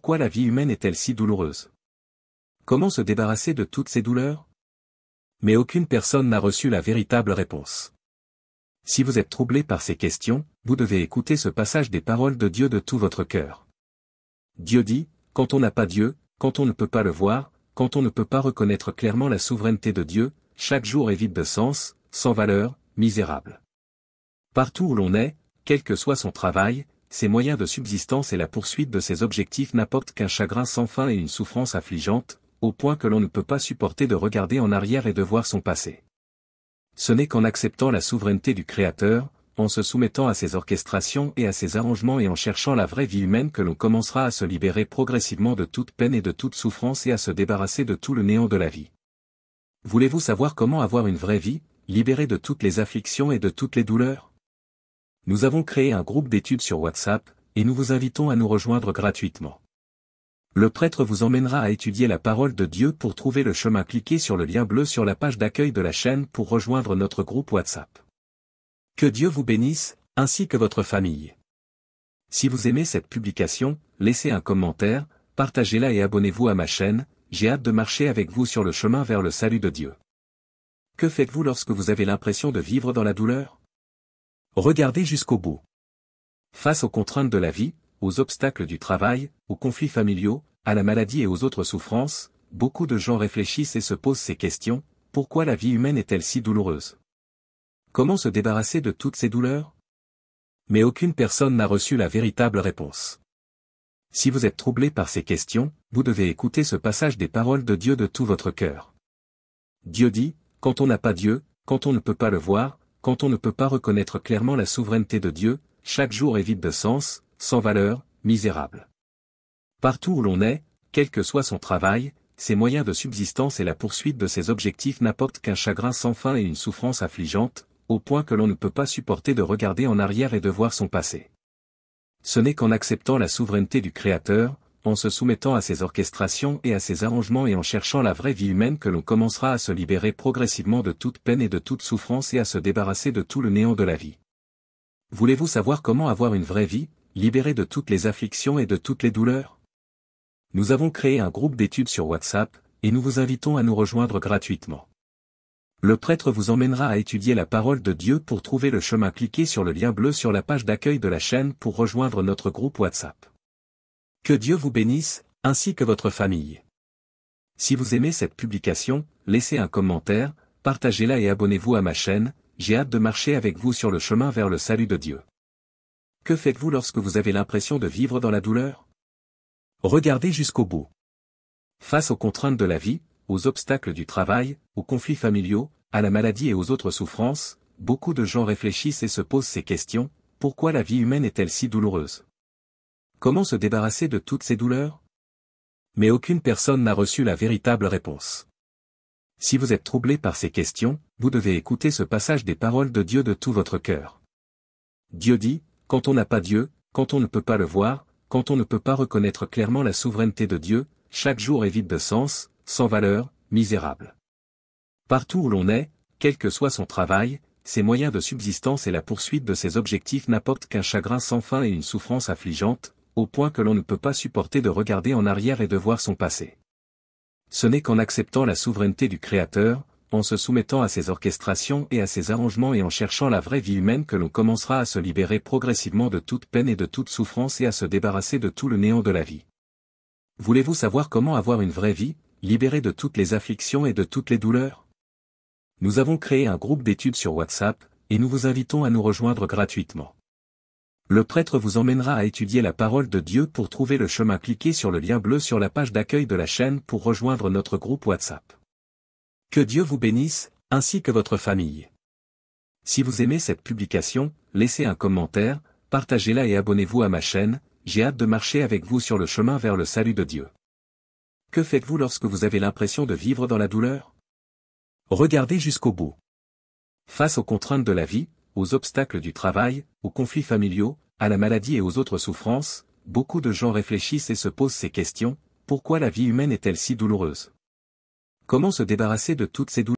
pourquoi la vie humaine est-elle si douloureuse? Comment se débarrasser de toutes ces douleurs? Mais aucune personne n'a reçu la véritable réponse. Si vous êtes troublé par ces questions, vous devez écouter ce passage des paroles de Dieu de tout votre cœur. Dieu dit, quand on n'a pas Dieu, quand on ne peut pas le voir, quand on ne peut pas reconnaître clairement la souveraineté de Dieu, chaque jour est vide de sens, sans valeur, misérable. Partout où l'on est, quel que soit son travail, ses moyens de subsistance et la poursuite de ses objectifs n'apportent qu'un chagrin sans fin et une souffrance affligeante, au point que l'on ne peut pas supporter de regarder en arrière et de voir son passé. Ce n'est qu'en acceptant la souveraineté du Créateur, en se soumettant à ses orchestrations et à ses arrangements et en cherchant la vraie vie humaine que l'on commencera à se libérer progressivement de toute peine et de toute souffrance et à se débarrasser de tout le néant de la vie. Voulez-vous savoir comment avoir une vraie vie, libérée de toutes les afflictions et de toutes les douleurs? Nous avons créé un groupe d'études sur WhatsApp, et nous vous invitons à nous rejoindre gratuitement. Le prêtre vous emmènera à étudier la parole de Dieu pour trouver le chemin. Cliquez sur le lien bleu sur la page d'accueil de la chaîne pour rejoindre notre groupe WhatsApp. Que Dieu vous bénisse, ainsi que votre famille. Si vous aimez cette publication, laissez un commentaire, partagez-la et abonnez-vous à ma chaîne, j'ai hâte de marcher avec vous sur le chemin vers le salut de Dieu. Que faites-vous lorsque vous avez l'impression de vivre dans la douleur? Regardez jusqu'au bout. Face aux contraintes de la vie, aux obstacles du travail, aux conflits familiaux, à la maladie et aux autres souffrances, beaucoup de gens réfléchissent et se posent ces questions: pourquoi la vie humaine est-elle si douloureuse? Comment se débarrasser de toutes ces douleurs? Mais aucune personne n'a reçu la véritable réponse. Si vous êtes troublé par ces questions, vous devez écouter ce passage des paroles de Dieu de tout votre cœur. Dieu dit, quand on n'a pas Dieu, quand on ne peut pas le voir, quand on ne peut pas reconnaître clairement la souveraineté de Dieu, chaque jour est vide de sens, sans valeur, misérable. Partout où l'on est, quel que soit son travail, ses moyens de subsistance et la poursuite de ses objectifs n'apportent qu'un chagrin sans fin et une souffrance affligeante, au point que l'on ne peut pas supporter de regarder en arrière et de voir son passé. Ce n'est qu'en acceptant la souveraineté du Créateur, en se soumettant à ses orchestrations et à ses arrangements et en cherchant la vraie vie humaine que l'on commencera à se libérer progressivement de toute peine et de toute souffrance et à se débarrasser de tout le néant de la vie. Voulez-vous savoir comment avoir une vraie vie, libérée de toutes les afflictions et de toutes les douleurs? Nous avons créé un groupe d'études sur WhatsApp, et nous vous invitons à nous rejoindre gratuitement. Le prêtre vous emmènera à étudier la parole de Dieu pour trouver le chemin. Cliquez sur le lien bleu sur la page d'accueil de la chaîne pour rejoindre notre groupe WhatsApp. Que Dieu vous bénisse, ainsi que votre famille. Si vous aimez cette publication, laissez un commentaire, partagez-la et abonnez-vous à ma chaîne, j'ai hâte de marcher avec vous sur le chemin vers le salut de Dieu. Que faites-vous lorsque vous avez l'impression de vivre dans la douleur? Regardez jusqu'au bout. Face aux contraintes de la vie, aux obstacles du travail, aux conflits familiaux, à la maladie et aux autres souffrances, beaucoup de gens réfléchissent et se posent ces questions: pourquoi la vie humaine est-elle si douloureuse? Comment se débarrasser de toutes ces douleurs? Mais aucune personne n'a reçu la véritable réponse. Si vous êtes troublé par ces questions, vous devez écouter ce passage des paroles de Dieu de tout votre cœur. Dieu dit, quand on n'a pas Dieu, quand on ne peut pas le voir, quand on ne peut pas reconnaître clairement la souveraineté de Dieu, chaque jour est vide de sens, sans valeur, misérable. Partout où l'on est, quel que soit son travail, ses moyens de subsistance et la poursuite de ses objectifs n'apportent qu'un chagrin sans fin et une souffrance affligeante, au point que l'on ne peut pas supporter de regarder en arrière et de voir son passé. Ce n'est qu'en acceptant la souveraineté du Créateur, en se soumettant à ses orchestrations et à ses arrangements et en cherchant la vraie vie humaine que l'on commencera à se libérer progressivement de toute peine et de toute souffrance et à se débarrasser de tout le néant de la vie. Voulez-vous savoir comment avoir une vraie vie, libérée de toutes les afflictions et de toutes les douleurs? Nous avons créé un groupe d'études sur WhatsApp, et nous vous invitons à nous rejoindre gratuitement. Le prêtre vous emmènera à étudier la parole de Dieu pour trouver le chemin. Cliquez sur le lien bleu sur la page d'accueil de la chaîne pour rejoindre notre groupe WhatsApp. Que Dieu vous bénisse, ainsi que votre famille. Si vous aimez cette publication, laissez un commentaire, partagez-la et abonnez-vous à ma chaîne, j'ai hâte de marcher avec vous sur le chemin vers le salut de Dieu. Que faites-vous lorsque vous avez l'impression de vivre dans la douleur? Regardez jusqu'au bout. Face aux contraintes de la vie, aux obstacles du travail, aux conflits familiaux, à la maladie et aux autres souffrances, beaucoup de gens réfléchissent et se posent ces questions: pourquoi la vie humaine est-elle si douloureuse? Comment se débarrasser de toutes ces douleurs?